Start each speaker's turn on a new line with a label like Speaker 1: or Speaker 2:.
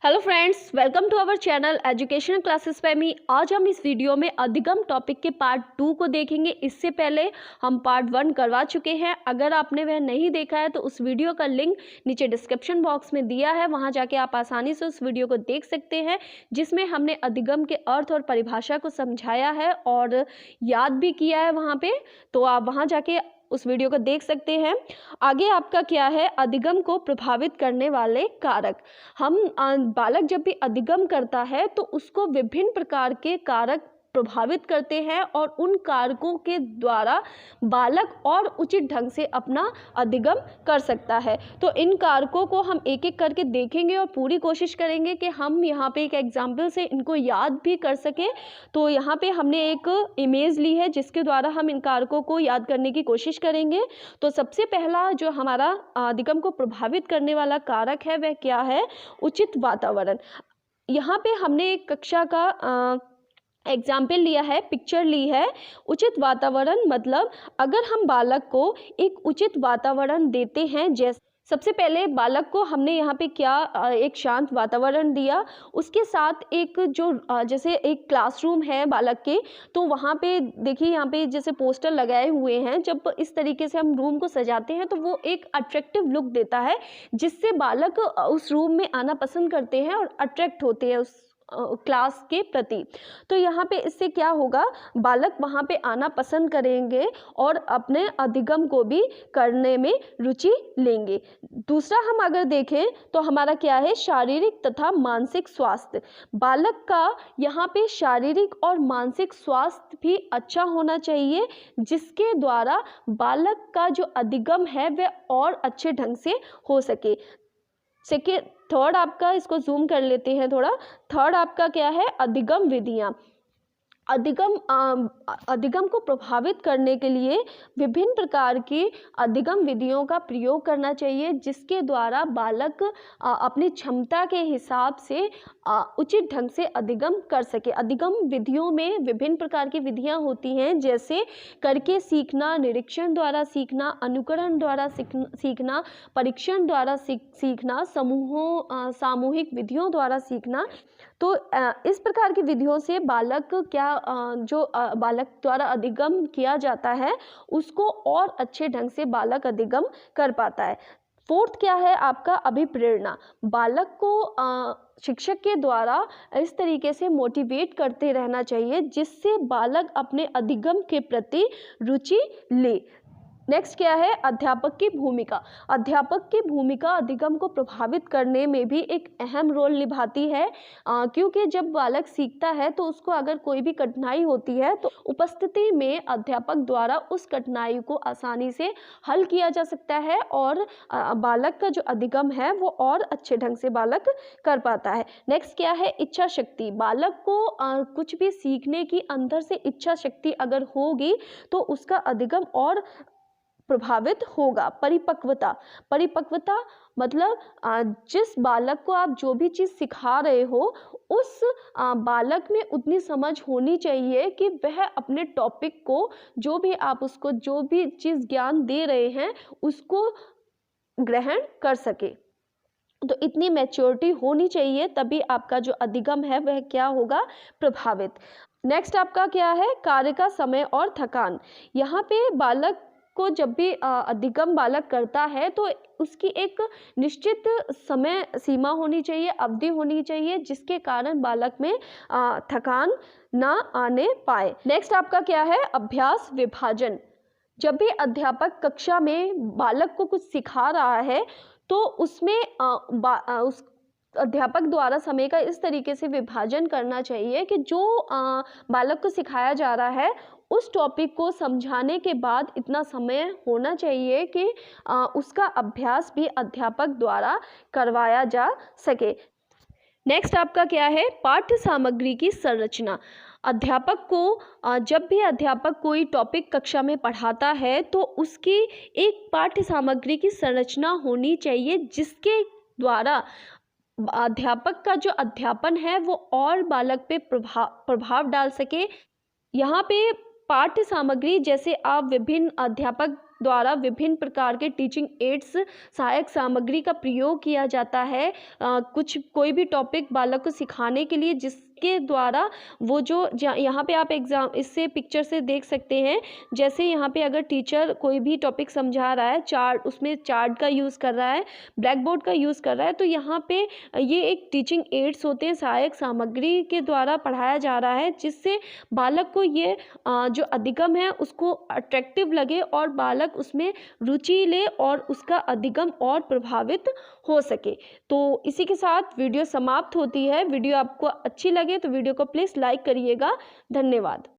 Speaker 1: Hello friends, welcome to our channel educational classes by me. आज हम इस video में अधिगम टॉपिक के पार्ट 2 को देखेंगे। इससे पहले हम पार्ट 1 करवा चुके हैं। अगर आपने वह नहीं देखा है तो उस वीडियो का लिंक नीचे डिस्क्रिप्शन बॉक्स में दिया है, वहां जाके आप आसानी से उस वीडियो को देख सकते हैं, जिसमें हमने अधिगम के अर्थ और परिभाषा को समझाया है और याद भी किया है वहाँ पे। तो आप वहाँ जाके उस वीडियो को देख सकते हैं। आगे आपका क्या है, अधिगम को प्रभावित करने वाले कारक। हम बालक जब भी अधिगम करता है तो उसको विभिन्न प्रकार के कारक प्रभावित करते हैं और उन कारकों के द्वारा बालक और उचित ढंग से अपना अधिगम कर सकता है। तो इन कारकों को हम एक एक करके देखेंगे और पूरी कोशिश करेंगे कि हम यहाँ पे एक एग्जाम्पल से इनको याद भी कर सकें। तो यहाँ पे हमने एक इमेज ली है जिसके द्वारा हम इन कारकों को याद करने की कोशिश करेंगे। तो सबसे पहला जो हमारा अधिगम को प्रभावित करने वाला कारक है वह क्या है, उचित वातावरण। यहाँ पे हमने एक कक्षा का एग्जाम्पल लिया है, पिक्चर ली है। उचित वातावरण मतलब अगर हम बालक को एक उचित वातावरण देते हैं, जैसे सबसे पहले बालक को हमने यहाँ पे क्या एक शांत वातावरण दिया, उसके साथ एक जो जैसे एक क्लासरूम है बालक के, तो वहाँ पे देखिए यहाँ पे जैसे पोस्टर लगाए हुए हैं। जब इस तरीके से हम रूम को सजाते हैं तो वो एक अट्रैक्टिव लुक देता है, जिससे बालक उस रूम में आना पसंद करते हैं और अट्रैक्ट होते हैं उस क्लास के प्रति। तो यहाँ पे इससे क्या होगा, बालक वहाँ पे आना पसंद करेंगे और अपने अधिगम को भी करने में रुचि लेंगे। दूसरा हम अगर देखें तो हमारा क्या है, शारीरिक तथा मानसिक स्वास्थ्य। बालक का यहाँ पे शारीरिक और मानसिक स्वास्थ्य भी अच्छा होना चाहिए, जिसके द्वारा बालक का जो अधिगम है वह और अच्छे ढंग से हो सके। थर्ड आपका, इसको जूम कर लेते हैं थोड़ा। थर्ड आपका क्या है, अधिगम विधियाँ। अधिगम को प्रभावित करने के लिए विभिन्न प्रकार की अधिगम विधियों का प्रयोग करना चाहिए, जिसके द्वारा बालक अपनी क्षमता के हिसाब से उचित ढंग से अधिगम कर सके। अधिगम विधियों में विभिन्न प्रकार की विधियां होती हैं, जैसे करके सीखना, निरीक्षण द्वारा सीखना, अनुकरण द्वारा सीखना, परीक्षण द्वारा सीखना, सामूहिक विधियों द्वारा सीखना। तो इस प्रकार की विधियों से बालक जो बालक द्वारा अधिगम किया जाता है उसको और अच्छे ढंग से बालक अधिगम कर पाता है। फोर्थ क्या है आपका, अभिप्रेरणा। बालक को शिक्षक के द्वारा इस तरीके से मोटिवेट करते रहना चाहिए जिससे बालक अपने अधिगम के प्रति रुचि ले। नेक्स्ट क्या है, अध्यापक की भूमिका। अध्यापक की भूमिका अधिगम को प्रभावित करने में भी एक अहम रोल निभाती है, क्योंकि जब बालक सीखता है तो उसको अगर कोई भी कठिनाई होती है तो उपस्थिति में अध्यापक द्वारा उस कठिनाई को आसानी से हल किया जा सकता है और बालक का जो अधिगम है वो और अच्छे ढंग से बालक कर पाता है। नेक्स्ट क्या है, इच्छा शक्ति। बालक को कुछ भी सीखने की अंदर से इच्छा शक्ति अगर होगी तो उसका अधिगम और प्रभावित होगा। परिपक्वता। परिपक्वता मतलब जिस बालक को आप जो भी चीज़ सिखा रहे हो उस बालक में उतनी समझ होनी चाहिए कि वह अपने टॉपिक को, जो भी आप उसको जो भी चीज़ ज्ञान दे रहे हैं उसको ग्रहण कर सके। तो इतनी मैच्योरिटी होनी चाहिए, तभी आपका जो अधिगम है वह क्या होगा, प्रभावित। नेक्स्ट आपका क्या है, कार्य का समय और थकान। यहाँ पे बालक को जब भी अधिगम बालक करता है तो उसकी एक निश्चित समय सीमा होनी चाहिए, अवधि होनी चाहिए, जिसके कारण बालक में थकान ना आने पाए। नेक्स्ट आपका क्या है, अभ्यास विभाजन। जब भी अध्यापक कक्षा में बालक को कुछ सिखा रहा है तो उसमें उस अध्यापक द्वारा समय का इस तरीके से विभाजन करना चाहिए कि जो बालक को सिखाया जा रहा है उस टॉपिक को समझाने के बाद इतना समय होना चाहिए कि उसका अभ्यास भी अध्यापक द्वारा करवाया जा सके। नेक्स्ट आपका क्या है, पाठ्य सामग्री की संरचना। अध्यापक को जब भी अध्यापक कोई टॉपिक कक्षा में पढ़ाता है तो उसकी एक पाठ्य सामग्री की संरचना होनी चाहिए, जिसके द्वारा अध्यापक का जो अध्यापन है वो और बालक पे प्रभाव डाल सके। यहाँ पे पाठ्य सामग्री, जैसे आप विभिन्न अध्यापक द्वारा विभिन्न प्रकार के टीचिंग एड्स सहायक सामग्री का प्रयोग किया जाता है कोई भी टॉपिक बालक को सिखाने के लिए, जिसके द्वारा वो यहाँ पे आप एग्जाम इससे पिक्चर से देख सकते हैं। जैसे यहाँ पे अगर टीचर कोई भी टॉपिक समझा रहा है, उसमें चार्ट का यूज़ कर रहा है, ब्लैक बोर्ड का यूज़ कर रहा है, तो यहाँ पे ये एक टीचिंग एड्स होते हैं, सहायक सामग्री के द्वारा पढ़ाया जा रहा है, जिससे बालक को ये जो अधिगम है उसको अट्रैक्टिव लगे और बालक उसमें रुचि ले और उसका अधिगम और प्रभावित हो सके। तो इसी के साथ वीडियो समाप्त होती है। वीडियो आपको अच्छी लगे तो वीडियो को प्लीज़ लाइक करिएगा। धन्यवाद।